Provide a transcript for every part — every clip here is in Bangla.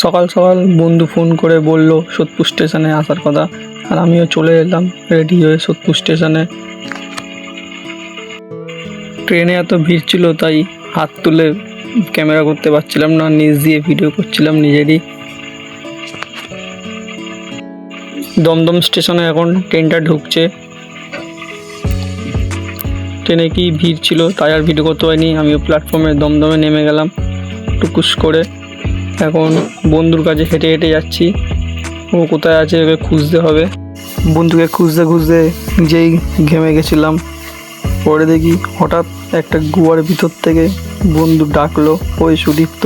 সকাল সকাল বন্ধু ফোন করে বলল সোদপুর স্টেশনে আসার কথা, আর আমিও চলে এলাম রেডি হয়ে সোদপুর স্টেশনে। ট্রেনে এত ভিড় ছিল তাই হাত তুলে ক্যামেরা করতে পারছিলাম না, নিজ দিয়ে ভিডিও করছিলাম নিজেরই। দমদম স্টেশনে এখন ট্রেনটা ঢুকছে। ট্রেনে কি ভিড় ছিল তাই আর ভিডিও করতে পারিনি। আমিও প্ল্যাটফর্মে দমদমে নেমে গেলাম টুকুস করে। এখন বন্ধুর কাছে হেঁটে হেঁটে যাচ্ছি, ও কোথায় আছে ওকে খুঁজতে হবে। বন্ধুকে খুঁজতে খুঁজতে নিজেই ঘেমে গেছিলাম। পরে দেখি হঠাৎ একটা গুয়ার ভিতর থেকে বন্ধু ডাকলো, ওই সুদীপ্ত।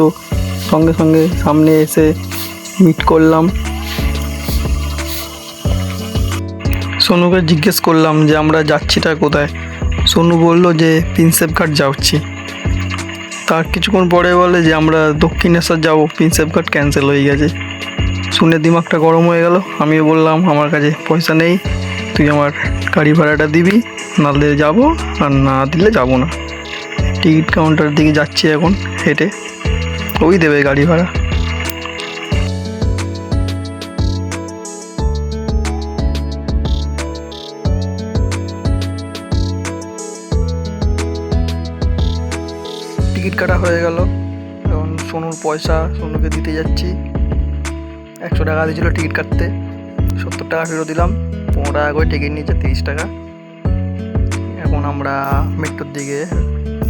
সঙ্গে সঙ্গে সামনে এসে মিট করলাম। সোনুকে জিজ্ঞেস করলাম যে আমরা যাচ্ছিটা কোথায়। সোনু বললো যে প্রিন্সেপ ঘাট যাচ্ছি। তার কিছুক্ষণ পরে বলে যে আমরা দক্ষিণেশ্বর যাবো, প্রিন্সেপ ঘাট ক্যান্সেল হয়ে গেছে। শুনে দিমাগটা গরম হয়ে গেল। আমিও বললাম আমার কাছে পয়সা নেই, তুই আমার গাড়ি ভাড়াটা দিবি, নাহলে যাবো, আর না দিলে যাবো না। টিকিট কাউন্টারের দিকে যাচ্ছি এখন হেঁটে, ওই দেবে গাড়ি ভাড়া। টিকিট কাটা হয়ে গেল। এখন সোনুর পয়সা সোনুকে দিতে যাচ্ছি। 100 টাকা দিয়েছিল টিকিট কাটতে, 70 টাকা ফেরত দিলাম। 15 টাকা করে টিকিট নিয়েছে, 30 টাকা। এখন আমরা মেট্রোর দিকে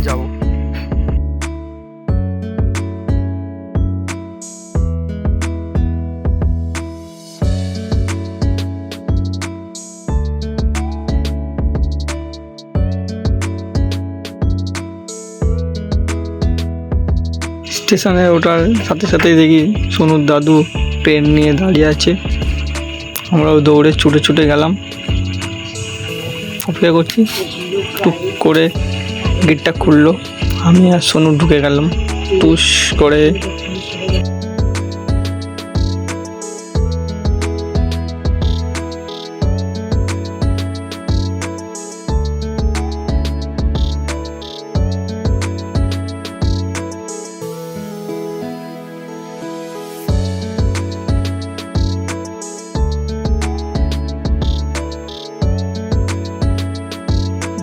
যাব। স্টেশনে ওঠার সাথে সাথেই দেখি সোনুর দাদু পেন নিয়ে দাঁড়িয়ে আছে। আমরাও দৌড়ে ছুটে ছুটে গেলাম, অপেক্ষা করছি। টুক করে গেটটা খুললো, আমি আর সোনু ঢুকে গেলাম টুস করে।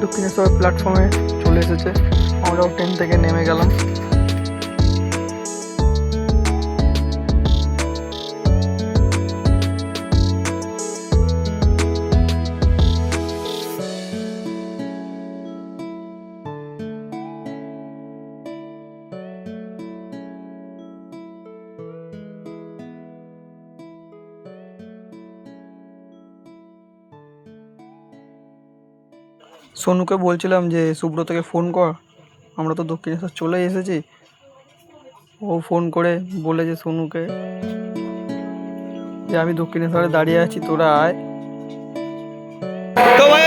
দক্ষিণেশ্বর প্ল্যাটফর্মে চলে এসেছে, আমরাও ট্রেন থেকে নেমে গেলাম। সোনুকে বলছিলাম যে সুব্রতকে ফোন কর, আমরা তো দক্ষিণেশ্বর চলে এসেছি। ও ফোন করে বলেছে সোনুকে যে আমি দক্ষিণেশ্বরে দাঁড়িয়ে আছি, তোরা আয়। তো ভাই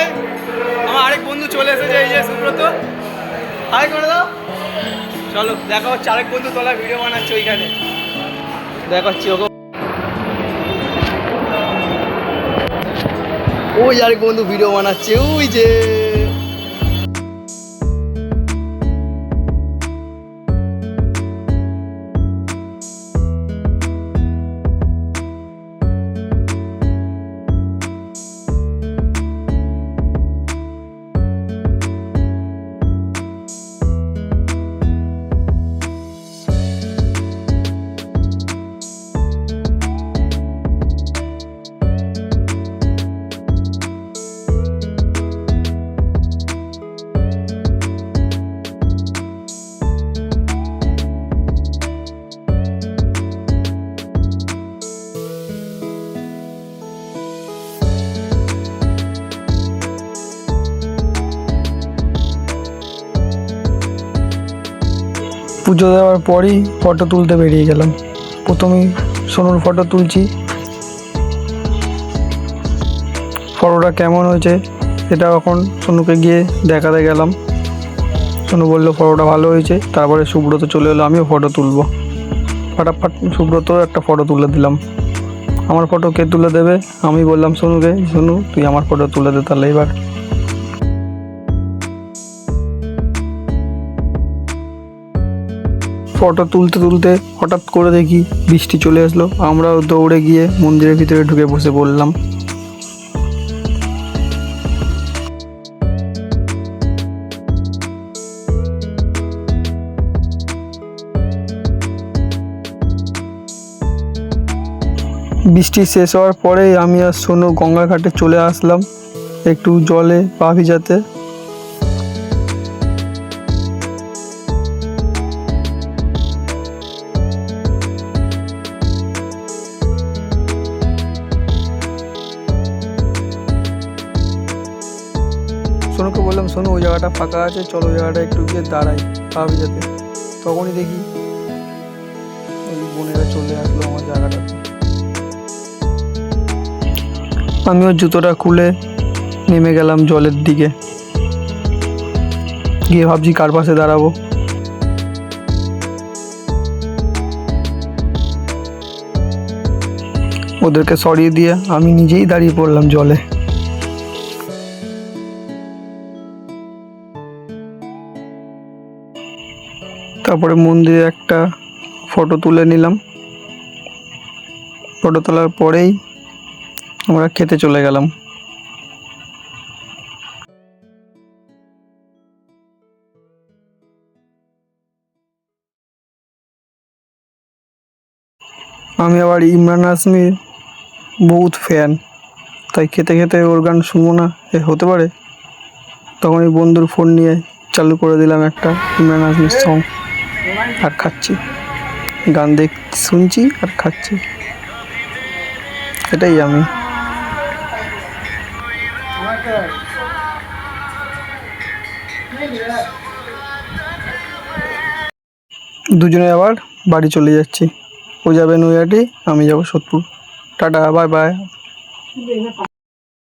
আমার আরেক বন্ধু চলে এসেছে, এই যে সুব্রত। হাই করে দাও। চলো দেখা হচ্ছে, আরেক বন্ধু তোলা ভিডিও বানাচ্ছে ওইখানে, দেখা হচ্ছে ওকে। ওই আরেক বন্ধু ভিডিও বানাচ্ছে, ওই যে। পুজো দেওয়ার পরই ফটো তুলতে বেরিয়ে গেলাম। প্রথমেই সোনুর ফটো তুলছি। ফটোটা কেমন হয়েছে সেটা এখন সোনুকে গিয়ে দেখাতে গেলাম। সোনু বললো ফটোটা ভালো হয়েছে। তারপরে সুব্রত চলে এলো, আমিও ফটো তুলবো। ফটাফট সুব্রত একটা ফটো তুলে দিলাম। আমার ফটো কে তুলে দেবে? আমি বললাম সোনুকে, সোনু তুই আমার ফটো তুলে দে তাহলে এবার। ফটো তুলতে তুলতে হঠাৎ করে দেখি বৃষ্টি চলে আসলো। আমরাও দৌড়ে গিয়ে মন্দিরের ভিতরে ঢুকে বসে পড়লাম। বৃষ্টি শেষ হওয়ার পরেই আমি আর সোনু গঙ্গা ঘাটে চলে আসলাম একটু জলে পা ভিজাতে। সোনুকে বললাম, সোনু ওই জায়গাটা ফাঁকা আছে, চলো ওই জায়গাটা একটু গিয়ে দাঁড়াই পা ভিজাতে। তখনই দেখি ওই বোনেরা চলে আসলো আমার জায়গাটাতে। আমি ওর জুতোটা খুলে নেমে গেলাম জলের দিকে, গিয়ে ভাবছি কার পাশে দাঁড়াবো। ওদেরকে সরিয়ে দিয়ে আমি নিজেই দাঁড়িয়ে পড়লাম জলে। তারপরে মন্দিরে একটা ফটো তুলে নিলাম। ফটো তোলার পরেই আমরা খেতে চলে গেলাম। আমি আবার ইমরান হাশমির বহুত ফ্যান, তাই খেতে খেতে ওর গান শুনবো না এ হতে পারে। তখন ওই বন্ধুর ফোন নিয়ে চালু করে দিলাম একটা ইমরান হাশমির সং, আর খাচ্ছি, গান শুনছি আর খাচ্ছি। এটাই আমি। দুজনে আবার বাড়ি চলে যাচ্ছি। ও যাবে নৈহাটি, আমি যাব সোদপুর। Tata, bye bye.